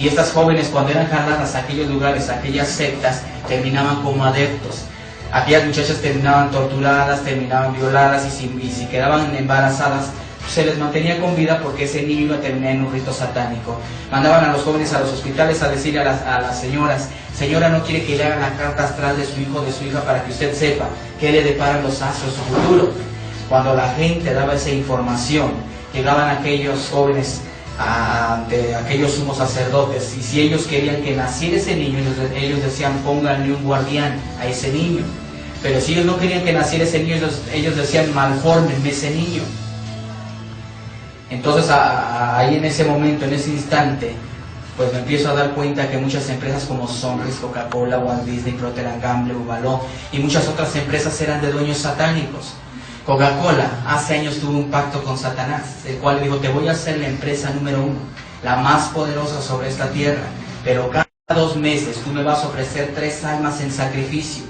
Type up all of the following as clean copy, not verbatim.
Y estas jóvenes, cuando eran jaladas a aquellos lugares, a aquellas sectas, terminaban como adeptos. Aquellas muchachas terminaban torturadas, terminaban violadas, y si quedaban embarazadas, se les mantenía con vida porque ese niño iba a terminar en un rito satánico. Mandaban a los jóvenes a los hospitales a decirle a las señoras: señora, ¿no quiere que le haga la carta astral de su hijo o de su hija para que usted sepa qué le deparan los astros, su futuro? Cuando la gente daba esa información, llegaban aquellos jóvenes ante aquellos sumos sacerdotes, y si ellos querían que naciera ese niño, ellos decían: pónganle un guardián a ese niño. Pero si ellos no querían que naciera ese niño, ellos decían: malfórmenme ese niño. Entonces ahí en ese momento, en ese instante, pues me empiezo a dar cuenta que muchas empresas como Sonrix, Coca-Cola, Walt Disney, Procter & Gamble, Ubaló y muchas otras empresas eran de dueños satánicos. Coca-Cola hace años tuvo un pacto con Satanás, el cual le dijo: te voy a hacer la empresa número 1, la más poderosa sobre esta tierra, pero cada 2 meses tú me vas a ofrecer 3 almas en sacrificio,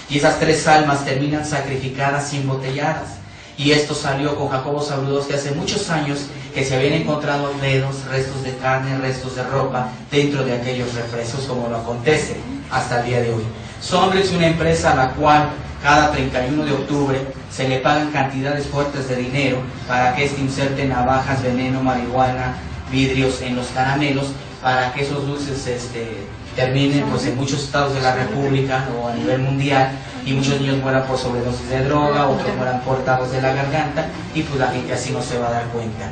y esas 3 almas terminan sacrificadas y embotelladas. Y esto salió con Jacobo Zabludovsky hace muchos años, que se habían encontrado dedos, restos de carne, restos de ropa dentro de aquellos refrescos, como lo acontece hasta el día de hoy. Sonrix es una empresa a la cual cada 31 de octubre se le pagan cantidades fuertes de dinero para que inserte navajas, veneno, marihuana, vidrios en los caramelos, para que esos dulces terminen pues en muchos estados de la República o a nivel mundial, y muchos niños mueran por sobredosis de droga, otros mueran cortados de la garganta, y pues la gente así no se va a dar cuenta.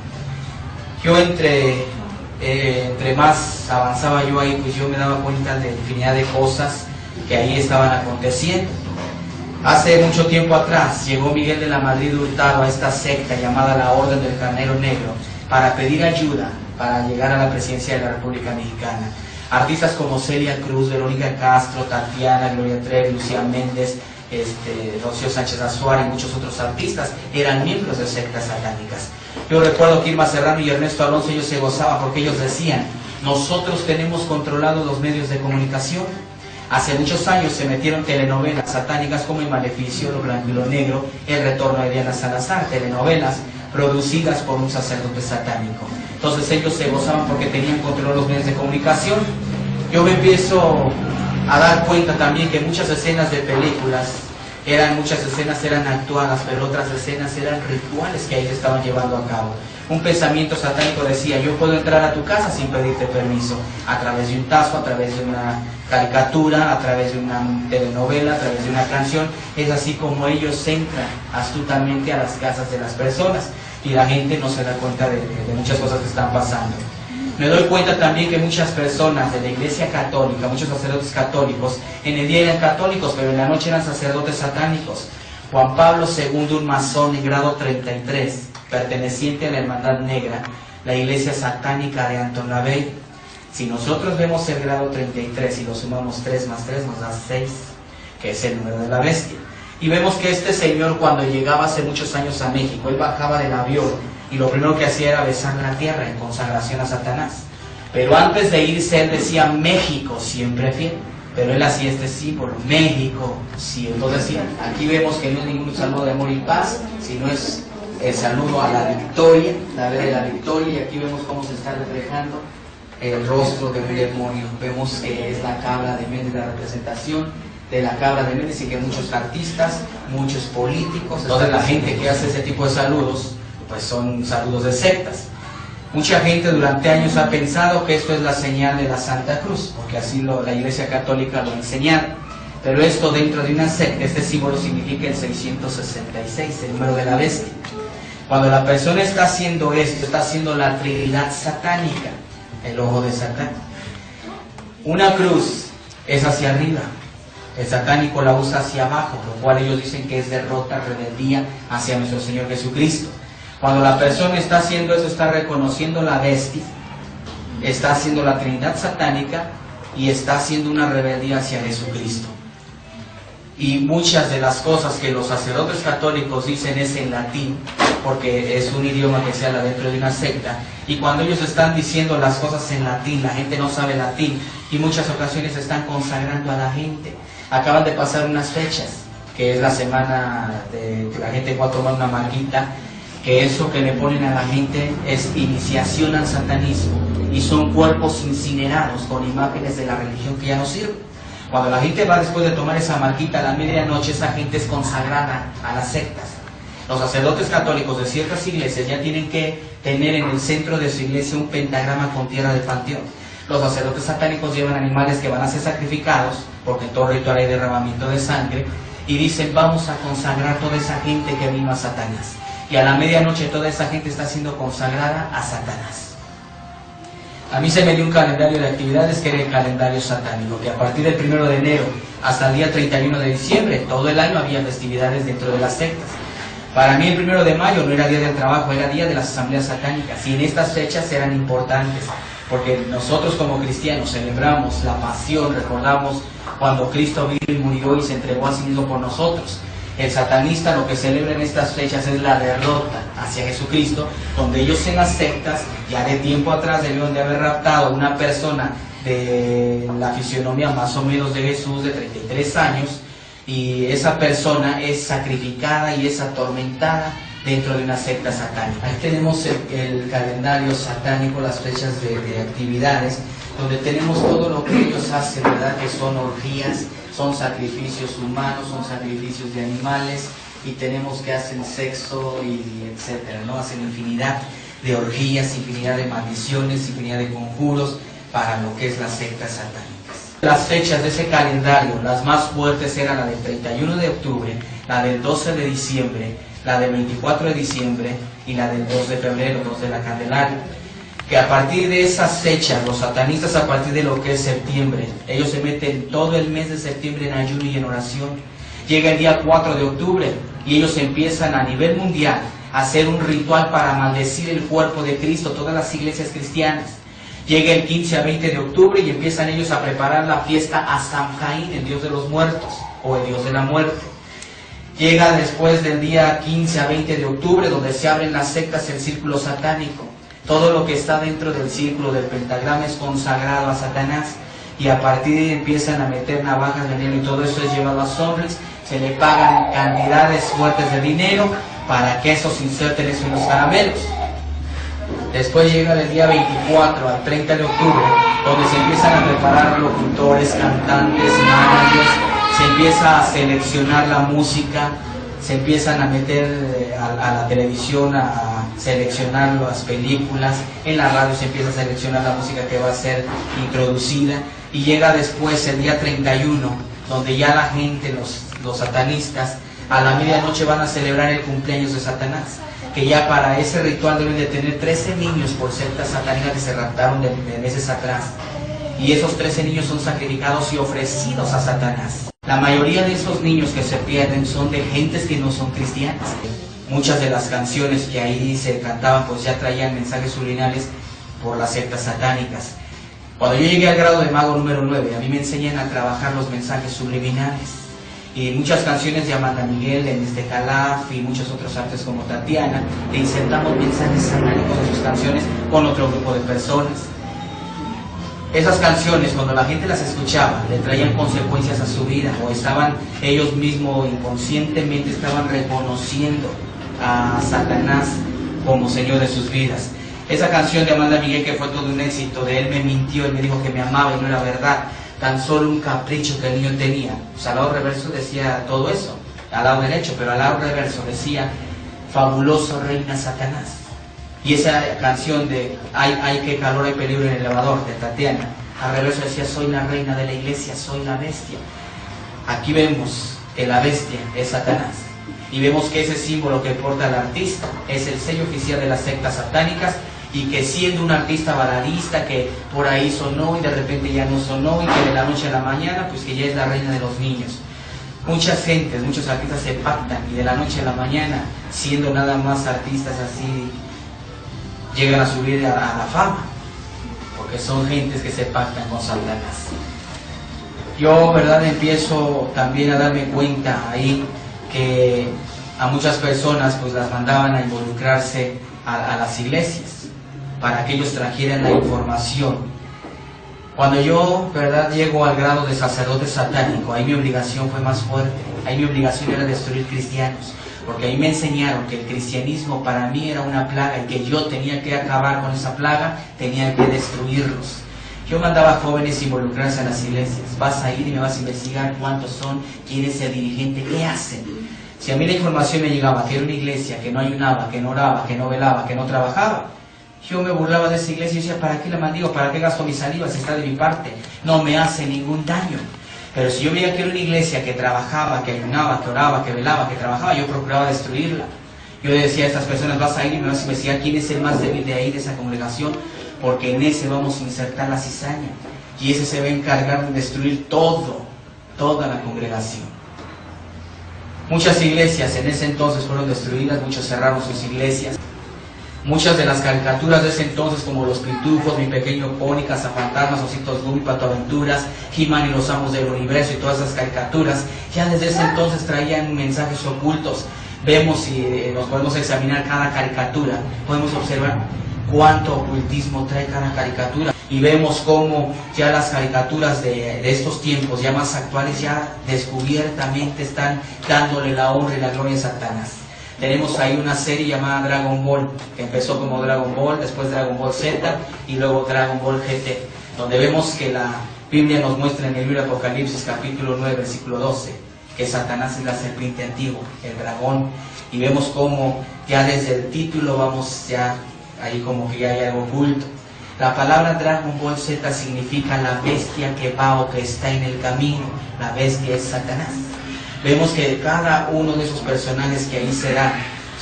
Yo entre más avanzaba yo ahí, pues yo me daba cuenta de infinidad de cosas que ahí estaban aconteciendo. Hace mucho tiempo atrás llegó Miguel de la Madrid Hurtado a esta secta llamada la Orden del Carnero Negro para pedir ayuda para llegar a la presidencia de la República Mexicana. Artistas como Celia Cruz, Verónica Castro, Tatiana, Gloria Trevi, Lucía Méndez, Rocío Sánchez Azuara y muchos otros artistas eran miembros de sectas satánicas. Yo recuerdo que Irma Serrano y Ernesto Alonso, ellos se gozaban porque ellos decían: nosotros tenemos controlados los medios de comunicación. Hace muchos años se metieron telenovelas satánicas como El Maleficio, Lo Blanco y Lo Negro, El Retorno de Diana Salazar, telenovelas producidas por un sacerdote satánico. Entonces ellos se gozaban porque tenían control los medios de comunicación. Yo me empiezo a dar cuenta también que muchas escenas de películas muchas escenas eran actuadas, pero otras escenas eran rituales que ahí se estaban llevando a cabo. Un pensamiento satánico decía: yo puedo entrar a tu casa sin pedirte permiso, a través de un tazo, a través de una caricatura, a través de una telenovela, a través de una canción. Es así como ellos entran astutamente a las casas de las personas, y la gente no se da cuenta de muchas cosas que están pasando. Me doy cuenta también que muchas personas de la Iglesia Católica, muchos sacerdotes católicos, en el día eran católicos, pero en la noche eran sacerdotes satánicos. Juan Pablo II, un masón en grado 33, perteneciente a la Hermandad Negra, la Iglesia Satánica de Anton LaVey. Si nosotros vemos el grado 33 y lo sumamos 3 más 3 nos da 6, que es el número de la bestia. Y vemos que este señor, cuando llegaba hace muchos años a México, él bajaba del avión y lo primero que hacía era besar la tierra en consagración a Satanás. Pero antes de irse él decía: México siempre fiel. Pero él hacía este símbolo: México siempre. Entonces aquí vemos que no es ningún saludo de amor y paz, sino es el saludo a la victoria, la vez de la victoria. Y aquí vemos cómo se está reflejando el rostro de un demonio. Vemos que es la cabra de Méndez, la representación de la cabra de Méndez, y que muchos artistas, muchos políticos, toda la gente que hace ese tipo de saludos, pues son saludos de sectas. Mucha gente durante años ha pensado que esto es la señal de la Santa Cruz, porque así la Iglesia Católica lo ha enseñado. Pero esto dentro de una secta, este símbolo significa el 666, el número de la bestia. Cuando la persona está haciendo esto, está haciendo la Trinidad satánica, el ojo de Satán. Una cruz es hacia arriba, el satánico la usa hacia abajo, lo cual ellos dicen que es derrota, rebeldía hacia nuestro Señor Jesucristo. Cuando la persona está haciendo eso, está reconociendo la bestia, está haciendo la Trinidad satánica y está haciendo una rebeldía hacia Jesucristo. Y muchas de las cosas que los sacerdotes católicos dicen es en latín, porque es un idioma que se habla dentro de una secta. Y cuando ellos están diciendo las cosas en latín, la gente no sabe latín, y muchas ocasiones están consagrando a la gente. Acaban de pasar unas fechas, que es la semana de que la gente va a tomar una marguita, que eso que le ponen a la gente es iniciación al satanismo. y son cuerpos incinerados con imágenes de la religión que ya no sirve. Cuando la gente va después de tomar esa marquita a la medianoche, esa gente es consagrada a las sectas. Los sacerdotes católicos de ciertas iglesias ya tienen que tener en el centro de su iglesia un pentagrama con tierra de panteón. Los sacerdotes satánicos llevan animales que van a ser sacrificados, porque en todo ritual hay derramamiento de sangre, y dicen, vamos a consagrar toda esa gente que vino a Satanás. Y a la medianoche toda esa gente está siendo consagrada a Satanás. A mí se me dio un calendario de actividades que era el calendario satánico, que a partir del 1 de enero hasta el día 31 de diciembre, todo el año había festividades dentro de las sectas. Para mí el 1 de mayo no era día del trabajo, era día de las asambleas satánicas, y en estas fechas eran importantes, porque nosotros como cristianos celebramos la pasión, recordamos cuando Cristo vino y murió y se entregó a sí mismo por nosotros. El satanista lo que celebra en estas fechas es la derrota hacia Jesucristo, donde ellos en las sectas, ya de tiempo atrás debieron de haber raptado a una persona de la fisionomía más o menos de Jesús, de 33 años, y esa persona es sacrificada y es atormentada dentro de una secta satánica. Ahí tenemos el calendario satánico, las fechas de actividades, donde tenemos todo lo que ellos hacen, ¿verdad? Que son orgías, son sacrificios humanos, son sacrificios de animales, y tenemos que hacen sexo y etcétera, ¿no? Hacen infinidad de orgías, infinidad de maldiciones, infinidad de conjuros para lo que es las sectas satánicas. Las fechas de ese calendario, las más fuertes eran la del 31 de octubre, la del 12 de diciembre, la del 24 de diciembre y la del 2 de febrero, 2 de la Candelaria. Que a partir de esas fechas, los satanistas a partir de lo que es septiembre, ellos se meten todo el mes de septiembre en ayuno y en oración. Llega el día 4 de octubre y ellos empiezan a nivel mundial a hacer un ritual para maldecir el cuerpo de Cristo, todas las iglesias cristianas. Llega el 15 a 20 de octubre y empiezan ellos a preparar la fiesta a Samhain, el dios de los muertos, o el dios de la muerte. Llega después del día 15 a 20 de octubre, donde se abren las sectas, el círculo satánico. Todo lo que está dentro del círculo del pentagrama es consagrado a Satanás, y a partir de ahí empiezan a meter navajas, veneno y todo eso es llevado a hombres. Se le pagan cantidades fuertes de dinero para que esos inserten eso en los caramelos. Después llega del día 24 al 30 de octubre, donde se empiezan a preparar locutores, cantantes, managers, se empieza a seleccionar la música, se empiezan a meter a la televisión a seleccionar las películas, en la radio se empieza a seleccionar la música que va a ser introducida, y llega después el día 31, donde ya la gente, los satanistas, a la medianoche van a celebrar el cumpleaños de Satanás, que ya para ese ritual deben de tener 13 niños por sectas satánicas que se raptaron de meses atrás, y esos 13 niños son sacrificados y ofrecidos a Satanás. La mayoría de esos niños que se pierden son de gentes que no son cristianas. Muchas de las canciones que ahí se cantaban pues ya traían mensajes subliminales por las sectas satánicas. Cuando yo llegué al grado de mago número 9, a mí me enseñan a trabajar los mensajes subliminales. Y muchas canciones de Amanda Miguel, de Calaf y muchos otros artes como Tatiana, le insertamos mensajes satánicos en sus canciones con otro grupo de personas. Esas canciones, cuando la gente las escuchaba, le traían consecuencias a su vida, o estaban ellos mismos inconscientemente estaban reconociendo a Satanás como Señor de sus vidas. Esa canción de Amanda Miguel, que fue todo un éxito, de él me mintió, él me dijo que me amaba y no era verdad, tan solo un capricho que el niño tenía. Pues al lado reverso decía todo eso, al lado derecho, pero al lado reverso decía, fabuloso reina Satanás. Y esa canción de ay qué calor, hay peligro en el elevador, de Tatiana, al reverso decía, soy la reina de la iglesia, soy la bestia. Aquí vemos que la bestia es Satanás, y vemos que ese símbolo que porta el artista es el sello oficial de las sectas satánicas, y que siendo un artista baladista que por ahí sonó y de repente ya no sonó, y que de la noche a la mañana pues que ya es la reina de los niños. Muchas gentes, muchos artistas se pactan, y de la noche a la mañana, siendo nada más artistas así, llegan a subir a la fama, porque son gentes que se pactan con Satanás. Yo, verdad, empiezo también a darme cuenta ahí que a muchas personas pues las mandaban a involucrarse a las iglesias para que ellos trajeran la información. Cuando yo, verdad, llego al grado de sacerdote satánico, ahí mi obligación fue más fuerte, ahí mi obligación era destruir cristianos, porque ahí me enseñaron que el cristianismo para mí era una plaga y que yo tenía que acabar con esa plaga, tenía que destruirlos. Yo mandaba a jóvenes involucrarse en las iglesias. Vas a ir y me vas a investigar cuántos son, quién es el dirigente, qué hacen. Si a mí la información me llegaba que era una iglesia que no ayunaba, que no oraba, que no velaba, que no trabajaba, yo me burlaba de esa iglesia y decía, ¿para qué la maldigo? ¿Para qué gasto mi saliva si está de mi parte? No me hace ningún daño. Pero si yo veía que era una iglesia que trabajaba, que ayunaba, que oraba, que velaba, que trabajaba, yo procuraba destruirla. Yo decía a estas personas, vas a ir y me vas a investigar quién es el más débil de ahí, de esa congregación, porque en ese vamos a insertar la cizaña. Y ese se va a encargar de destruir toda la congregación. Muchas iglesias en ese entonces fueron destruidas, muchos cerraron sus iglesias. Muchas de las caricaturas de ese entonces, como Los Pitufos, Mi Pequeño Pony, Cazafantasmas, Ositos Gummy, Patoaventuras, He-Man y los Amos del Universo y todas esas caricaturas, ya desde ese entonces traían mensajes ocultos. Vemos y nos podemos examinar cada caricatura, podemos observar cuánto ocultismo trae cada caricatura. Y vemos cómo ya las caricaturas de estos tiempos, ya más actuales, ya descubiertamente están dándole la honra y la gloria a Satanás. Tenemos ahí una serie llamada Dragon Ball, que empezó como Dragon Ball, después Dragon Ball Z y luego Dragon Ball GT, donde vemos que la Biblia nos muestra en el libro de Apocalipsis capítulo 9, versículo 12, que Satanás es la serpiente antigua, el dragón, y vemos cómo ya desde el título vamos ya, ahí como que ya hay algo oculto. La palabra Dragon Ball Z significa la bestia que va o que está en el camino, la bestia es Satanás. Vemos que cada uno de esos personajes que ahí se dan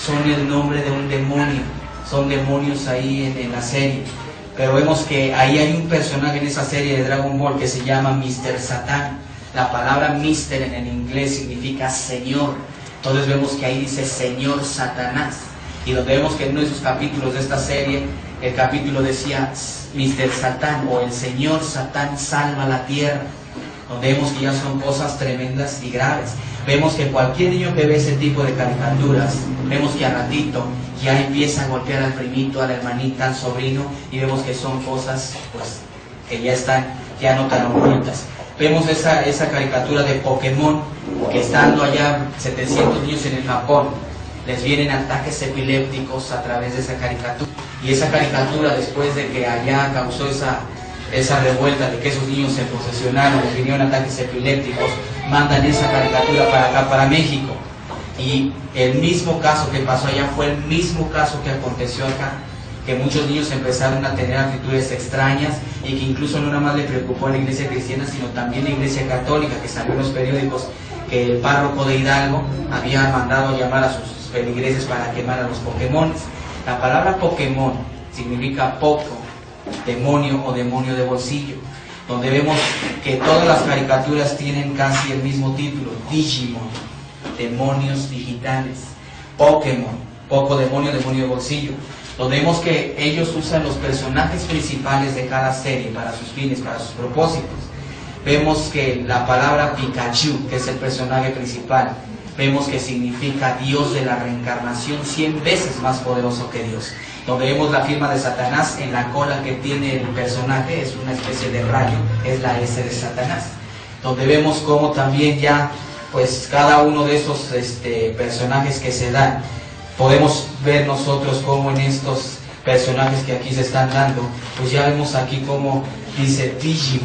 son el nombre de un demonio, son demonios ahí en la serie. Pero vemos que ahí hay un personaje en esa serie de Dragon Ball que se llama Mr. Satan. La palabra Mr. en el inglés significa Señor. Entonces vemos que ahí dice Señor Satanás. Y donde vemos que en uno de esos capítulos de esta serie, el capítulo decía Mr. Satan o el Señor Satán salva la tierra. Donde vemos que ya son cosas tremendas y graves. Vemos que cualquier niño que ve ese tipo de caricaturas, vemos que a ratito ya empieza a golpear al primito, a la hermanita, al sobrino, y vemos que son cosas pues que ya están ya no tan ocultas. Vemos esa caricatura de Pokémon, que estando allá 700 niños en el Japón, les vienen ataques epilépticos a través de esa caricatura. Y esa caricatura, después de que allá causó esa revuelta de que esos niños se posesionaron, les vinieron ataques epilépticos, mandan esa caricatura para acá, para México. Y el mismo caso que pasó allá fue el mismo caso que aconteció acá, que muchos niños empezaron a tener actitudes extrañas y que incluso no nada más le preocupó a la iglesia cristiana, sino también la iglesia católica, que salió en los periódicos que el párroco de Hidalgo había mandado llamar a sus feligreses para quemar a los Pokémones. La palabra Pokémon significa poco, demonio o demonio de bolsillo, donde vemos que todas las caricaturas tienen casi el mismo título, Digimon, demonios digitales, Pokémon, poco demonio, demonio de bolsillo, donde vemos que ellos usan los personajes principales de cada serie para sus fines, para sus propósitos. Vemos que la palabra Pikachu, que es el personaje principal, vemos que significa Dios de la reencarnación, 100 veces más poderoso que Dios. Donde vemos la firma de Satanás en la cola que tiene el personaje, es una especie de rayo, es la S de Satanás. Donde vemos cómo también ya, pues cada uno de esos personajes que se dan, podemos ver nosotros cómo en estos personajes que aquí se están dando, pues ya vemos aquí cómo dice Digimon.